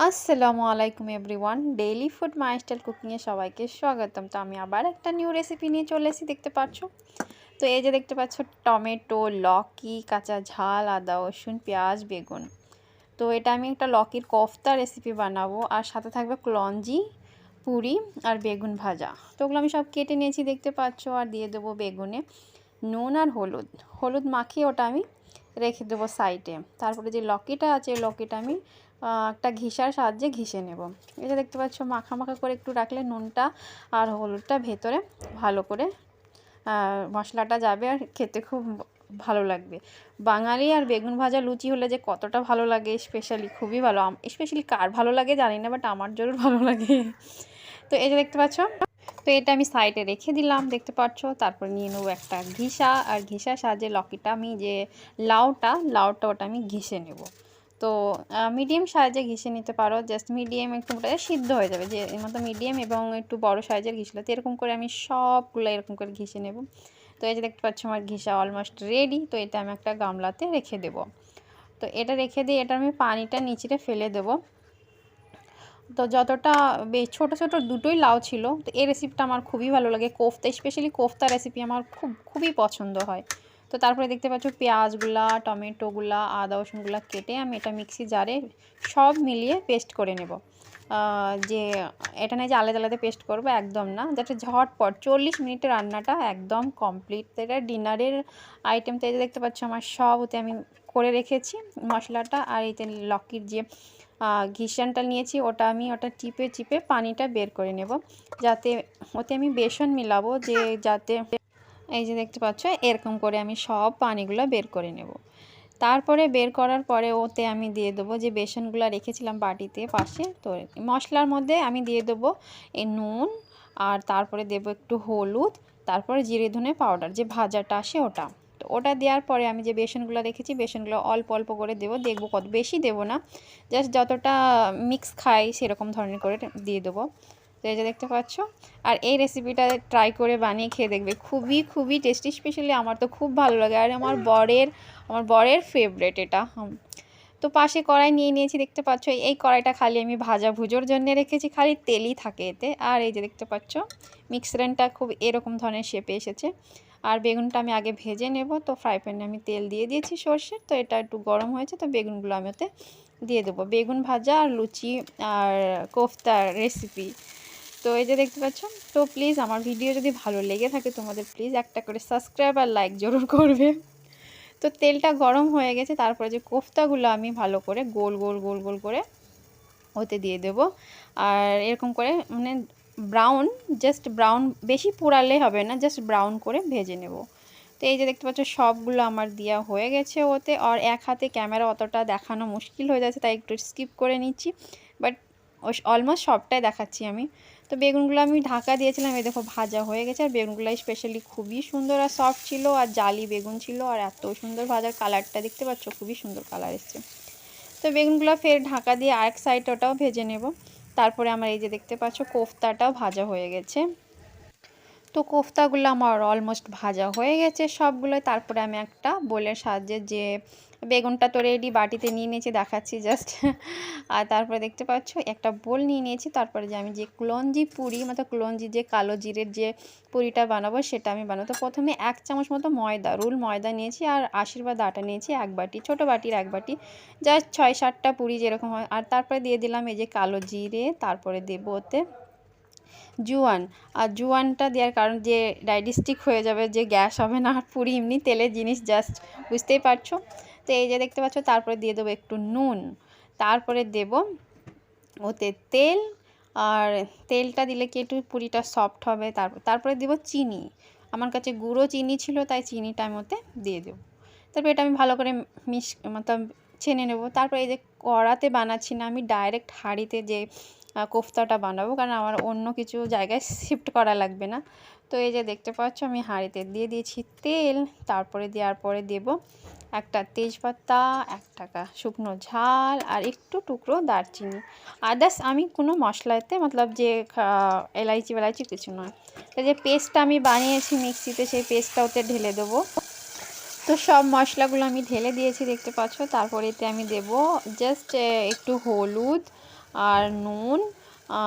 আসসালামু আলাইকুম everyone, daily food মাইস্টাইল কুকিংয়ে সবাইকে স্বাগতম। তো আমি আবার একটা নিউ রেসিপি নিয়ে চলে এসেছি, দেখতে পাচ্ছ। তো এই যে দেখতে পাচ্ছ, টমেটো, লকি, কাঁচা ঝাল, আদা, রসুন, পেঁয়াজ, বেগুন। তো এটা আমি একটা লকির কোফতা রেসিপি বানাবো, আর সাথে থাকবে ক্লঞ্জি, পুরি আর বেগুন ভাজা। তো ওগুলো আমি সব কেটে নিয়েছি, দেখতে পাচ্ছ। আর দিয়ে দেবো বেগুনে নুন আর হলুদ হলুদ মাখিয়ে ওটা আমি রেখে দেবো সাইডে। তারপরে যে লকিটা আছে, লকিটা আমি একটা ঘিসার সাহায্যে ঘিষে নেব। এটা দেখতে পাচ্ছ, মাখা মাখা করে একটু রাখলে নুনটা আর হলুদটা ভেতরে ভালো করে মশলাটা যাবে, আর খেতে খুব ভালো লাগবে। বাঙালি আর বেগুন ভাজা লুচি হলে যে কতটা ভালো লাগে, স্পেশালি খুবই ভালো। স্পেশালি কার ভালো লাগে জানি না, বাট আমার জরুর ভালো লাগে। তো এই যে দেখতে পাচ্ছ, তো এটা আমি সাইডে রেখে দিলাম, দেখতে পাচ্ছ। তারপর নিয়ে নেবো একটা ঘিসা, আর ঘিসার সাহায্যে লকিটা আমি যে লাউটা ওটা আমি ঘিষে নেব। তো মিডিয়াম সাইজে ঘিষে নিতে পারো, জাস্ট মিডিয়াম, একটু সিদ্ধ হয়ে যাবে যে এর মতো মিডিয়াম, এবং একটু বড় সাইজের ঘিসলে। তো এরকম করে আমি সবগুলো এরকম করে ঘিষে নেব। তো এই যে দেখতে পাচ্ছ, আমার ঘিসা অলমোস্ট রেডি। তো এটা আমি একটা গামলাতে রেখে দেব। তো এটা রেখে দিয়ে এটা আমি পানিটা নিচে ফেলে দেবো। তো যতটা ছোটো ছোটো দুটোই লাউ ছিল। তো এই রেসিপিটা আমার খুবই ভালো লাগে, কোফতা, স্পেশালি কোফতা রেসিপি আমার খুবই পছন্দ হয়। তো তারপরে দেখতে পাচ্ছ, পেঁয়াজগুলা, টমেটোগুলা, আদা রসুনগুলা কেটে আমি এটা মিক্সি জারে সব মিলিয়ে পেস্ট করে নেব। যে এটা নয় যে আলাদা আলাদা পেস্ট করবো, একদম না। যাতে ঝটপট 40 মিনিটের রান্নাটা একদম কমপ্লিট। তো এটা ডিনারের আইটেম। তো এই যে দেখতে পাচ্ছ, আমার সব ওতে আমি করে রেখেছি মশলাটা। আর এই যে লকির যে ঘিসানটা নিয়েছি, ওটা চিপে চিপে পানিটা বের করে নেব, যাতে ওতে আমি বেসন মিলাবো, যে যাতে এই যে দেখতে পাচ্ছ, এরকম করে আমি সব পানিগুলো বের করে নেব। তারপরে বের করার পরে ওতে আমি দিয়ে দেবো যে বেসনগুলো রেখেছিলাম বাটিতে পাশে। তো মশলার মধ্যে আমি দিয়ে দেবো এই নুন, আর তারপরে দেবো একটু হলুদ, তারপরে জিরে ধনে পাউডার যে ভাজাটা আসে ওটা। তো ওটা দেওয়ার পরে আমি যে বেসনগুলো রেখেছি, বেসনগুলো অল্প অল্প করে দেবো, দেখবো কত, বেশি দেবো না, জাস্ট যতটা মিক্স খাই সেরকম ধরনের করে দিয়ে দেবো। তো এই যে দেখতে পাচ্ছ। আর এই রেসিপিটা ট্রাই করে বানিয়ে খেয়ে দেখবে, খুবই খুবই টেস্টি। স্পেশালি আমার তো খুব ভালো লাগে, আর আমার বরের ফেভারেট এটা। তো পাশে কড়াই নিয়ে নিয়েছি, দেখতে পাচ্ছ। এই কড়াইটা খালি আমি ভাজা ভুজোর জন্য রেখেছি, খালি তেলই থাকে এতে। আর এই যে দেখতে পাচ্ছ, মিক্সচারটা খুব এরকম ধরনের শেপে এসেছে। আর বেগুনটা আমি আগে ভেজে নেব। তো ফ্রাই প্যানে আমি তেল দিয়ে দিয়েছি সর্ষের। তো এটা একটু গরম হয়েছে, তো বেগুনগুলো আমি ওতে দিয়ে দেবো। বেগুন ভাজা আর লুচি আর কোফতার রেসিপি। তো এই যে দেখতে পাচ্ছ। তো প্লিজ আমার ভিডিও যদি ভালো লেগে থাকে তোমাদের, প্লিজ একটা করে সাবস্ক্রাইব আর লাইক জরুর করবে। তো তেলটা গরম হয়ে গেছে, তারপরে যে কোফতাগুলো আমি ভালো করে গোল গোল গোল গোল করে ওতে দিয়ে দেব। আর এরকম করে মানে ব্রাউন, জাস্ট ব্রাউন, বেশি পোড়ালে হবে না, জাস্ট ব্রাউন করে ভেজে নেব। তো এই যে দেখতে পাচ্ছ, সবগুলো আমার দেওয়া হয়ে গেছে ওতে। আর এক হাতে ক্যামেরা অতটা দেখানো মুশকিল হয়ে যাচ্ছে, তাই একটু স্কিপ করে নিচ্ছি, বাট অলমোস্ট সবটাই দেখাচ্ছি আমি। তো বেগুনগুলো আমি ঢাকা দিয়েছিলাম, এই দেখো ভাজা হয়ে গেছে। আর বেগুনগুলো স্পেশালি খুবই সুন্দর আর সফট ছিল, আর জালি বেগুন ছিল, আর এত সুন্দর ভাজার কালারটা দেখতে পাচ্ছ, খুবই সুন্দর কালার এসছে। তো বেগুনগুলো ফের ঢাকা দিয়ে আরেক সাইড ওটাও ভেজে নেব। তারপরে আমার এই যে দেখতে পাচ্ছ, কোফতাটাও ভাজা হয়ে গেছে। তো কোফতাগুলো আমার অলমোস্ট ভাজা হয়ে গেছে সবগুলোই। তারপরে আমি একটা বোলের সাহায্যে যে বেগুনটা তো রেডি বাটিতে নিয়ে নিয়েছি, দেখাচ্ছি জাস্ট। আর তারপরে দেখতে পাচ্ছ, একটা বোল নিয়ে নিয়েছি। তারপরে যে আমি যে ক্লঞ্জি পুরি, ক্লঞ্জি যে কালো জিরের যে পুরিটা বানাবো, সেটা আমি বানাবো। তো প্রথমে 1 চামচ মতো রুল ময়দা নিয়েছি, আর আশীর্বাদ আটা নিয়েছি 1 বাটি, ছোটো বাটির 1 বাটি, জাস্ট 6-7টা পুরি যেরকম হয়। আর তারপরে দিয়ে দিলাম এই যে কালো জিরে, তারপরে দেবো ওতে জোয়ান। আর জোয়ানটা দেওয়ার কারণ যে ডাইজেস্টিক হয়ে যাবে, যে গ্যাস হবে না। আর পুরি এমনি তেলের জিনিস, জাস্ট বুঝতেই পারছো। তো এই যে দেখতে পাচ্ছ, তারপরে দিয়ে দেবো একটু নুন, তারপরে দেব ওতে তেল। আর তেলটা দিলে কি একটু পুরিটা সফট হবে। তারপরে দেবো চিনি, আমার কাছে গুঁড়ো চিনি ছিল, তাই চিনিটা আমি ওতে দিয়ে দেবো। তারপর এটা আমি ভালো করে ছেনে নেব। তারপর এই যে কড়াতে বানাচ্ছি না, আমি ডাইরেক্ট হাঁড়িতে যে কোফতাটা বানাবো, কারণ আমার অন্য কিছু জায়গায় শিফট করা লাগবে না। তো এই যে দেখতে পাচ্ছ, আমি হাঁড়িতে দিয়ে দিয়েছি তেল। তারপরে দেওয়ার পরে দেব একটা তেজপাতা, 1 টাকা শুকনো ঝাল, আর একটু টুকরো দারচিনি। আদার্স আমি কোনো মশলাতে যে এলাইচি কিছু নয়। তো যে পেস্টটা আমি বানিয়েছি মিক্সিতে, সেই পেস্টটা ওতে ঢেলে দেবো। তো সব মশলাগুলো আমি ঢেলে দিয়েছি, দেখতে পাচ্ছ। তারপর এতে আমি দেব জাস্ট একটু হলুদ, আর নুন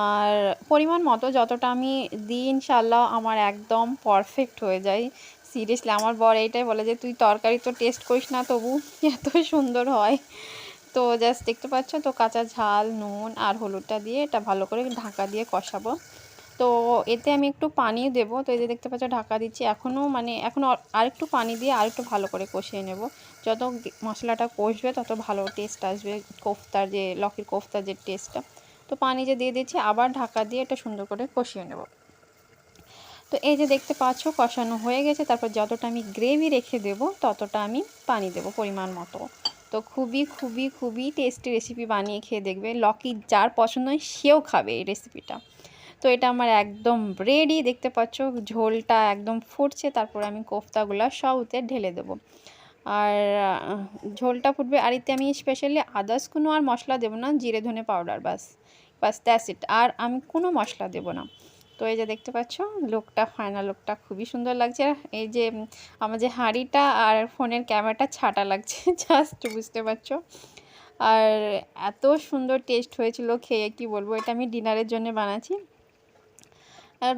আর পরিমাণ মতো যতটা আমি দিই ইনশাল্লাহ আমার একদম পারফেক্ট হয়ে যায়। সিরিয়াসলি আমার বর এইটাই বলে যে তুই তরকারি তো টেস্ট করিস না তবু এত সুন্দর হয়। তো জাস্ট দেখতে পাচ্ছ তো কাঁচা ঝাল, নুন আর হলুদটা দিয়ে এটা ভালো করে ঢাকা দিয়ে কষাবো। তো এতে আমি একটু পানি দেবো। তো এই যে দেখতে পাচ্ছ ঢাকা দিচ্ছি, এখনও আরেকটু পানি দিয়ে আরেকটু ভালো করে কষিয়ে নেব। যত মশলাটা কষবে তত ভালো টেস্ট আসবে কোফতার, যে লকির কোফতার যে টেস্টটা। তো পানি যে দিয়ে দিচ্ছি, আবার ঢাকা দিয়ে এটা সুন্দর করে কষিয়ে নেব। তো এই যে দেখতে পাচ্ছ কষানো হয়ে গেছে। তারপর যতটা আমি গ্রেভি রেখে দেব ততটা আমি পানি দেব পরিমাণ মতো। তো খুবই খুবই খুবই টেস্টি রেসিপি, বানিয়ে খেয়ে দেখবে। লকি যার পছন্দ হয় সেও খাবে এই রেসিপিটা। তো এটা আমার একদম রেডি, দেখতে পাচ্ছ ঝোলটা একদম ফুটছে। তারপর আমি কোফতাগুলো সব উতে ঢেলে দেবো। আর ঝোলটা ফুটবে। আর এতে আমি স্পেশালি আদার্স কোনো আর মশলা দেবো না, জিরে ধনে powder, bus bus that's it. আর আমি কোনো মশলা দেবো না। তো এই যে দেখতে পাচ্ছ লুকটা, ফাইনাল লুকটা খুবই সুন্দর লাগছে। এই যে আমার যে হাঁড়িটা আর ফোনের ক্যামেরাটা ছাটা লাগছে জাস্ট বুঝতে পারছো। আর এত সুন্দর টেস্ট হয়েছিল খেয়ে কি বলবো। এটা আমি ডিনারের জন্য বানাচ্ছি। আর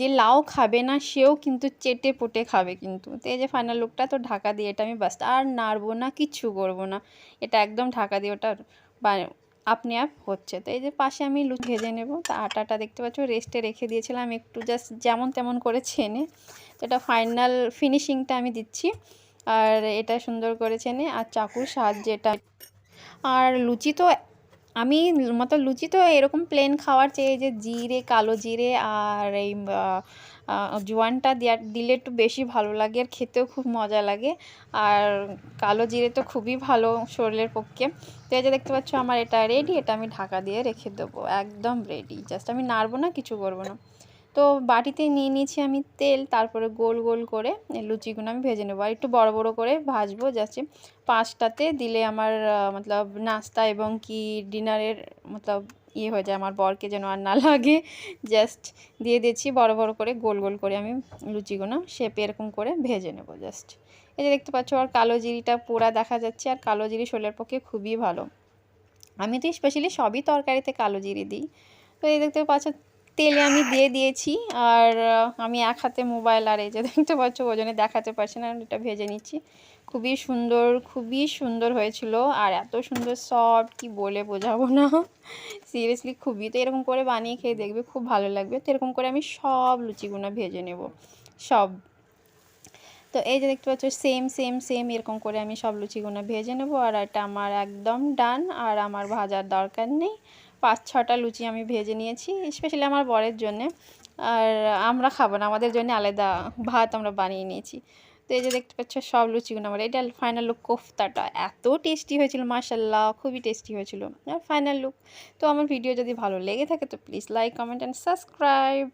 যে লাউ খাবে না সেও কিন্তু চেটে পুটে খাবে কিন্তু। তো এই যে ফাইনাল লুকটা, তো ঢাকা দিয়ে এটা আমি বাস আর নাড়বো না, কিচ্ছু করবো না। এটা একদম ঢাকা দিয়ে ওটা আপনি আপ হচ্ছে। তো এই যে পাশে আমি লুচি ভেজে নেব। তো আটাটা দেখতে পাচ্ছ রেস্টে রেখে দিয়েছিলাম একটু, জাস্ট যেমন তেমন করে ছেনে। তো এটা ফাইনাল ফিনিশিংটা আমি দিচ্ছি। আর এটা সুন্দর করে ছেনে আর চাকুর সাহায্যে এটা। আর লুচি তো আমি লুচি তো এরকম প্লেন খাওয়ার চেয়ে যে জিরে, কালো জিরে আর এই জোয়ানটা দিলে একটু বেশি ভালো লাগে আর খেতেও খুব মজা লাগে। আর কালো জিরে তো খুবই ভালো শরীরের পক্ষে। তো এই যে দেখতে পাচ্ছ আমার এটা রেডি, এটা আমি ঢাকা দিয়ে রেখে দেবো, একদম রেডি। জাস্ট আমি নাড়বো না, কিছু করবো না। তো বাটিতে নিয়ে নিয়েছি আমি তেল, তারপরে গোল গোল করে লুচিগুলো আমি ভেজে নেবো। আর একটু বড় বড় করে ভাজবো, যাচ্ছে 5টাতে দিলে আমার মতলব নাস্তা এবং কি ডিনারের মতলব হয়ে যায়, আমার বরকে যেন আর না লাগে। জাস্ট দিয়ে দিচ্ছি বড় বড় করে, গোল গোল করে আমি লুচিগুলো শেপে এরকম করে ভেজে নেব জাস্ট। এই যে দেখতে পাচ্ছ আর কালো জিরিটা পোড়া দেখা যাচ্ছে। আর কালো জিরি শরীরের পক্ষে খুবই ভালো। আমি তো স্পেশালি সবই তরকারিতে কালো জিরে দিই। তো এই দেখতে পাচ্ছ তেলে আমি দিয়ে দিয়েছি। আর আমি এক হাতে মোবাইল, আর এই যে দেখতে পাচ্ছ ওজনে দেখাতে পারছি না, এটা ভেজে নিচ্ছি। খুবই সুন্দর হয়েছিল। আর এত সুন্দর সফট কি বলে বোঝাবো না সিরিয়াসলি খুবই। তো এরকম করে বানিয়ে খেয়ে দেখবে, খুব ভালো লাগবে। তো এরকম করে আমি সব লুচিগুলো ভেজে নেব সব। তো এই যে দেখতে পাচ্ছ সেম সেম সেম এরকম করে আমি সব লুচিগুলো ভেজে নেব। আর এটা আমার একদম ডান, আর আমার ভাজার দরকার নেই। 5-6টা লুচি আমি ভেজে নিয়েছি স্পেশালি আমার বরের জন্যে। আর আমরা খাবো না, আমাদের জন্য আলাদা ভাত আমরা বানিয়ে নিয়েছি। তো এই যে দেখতে পাচ্ছ সব লুচিগুলো আমার, এটা ফাইনাল লুক। কোফতাটা এত টেস্টি হয়েছিল মাশাল্লাহ, খুবই টেস্টি হয়েছিল। আর ফাইনাল লুক। তো আমার ভিডিও যদি ভালো লেগে থাকে তো please like, comment and subscribe.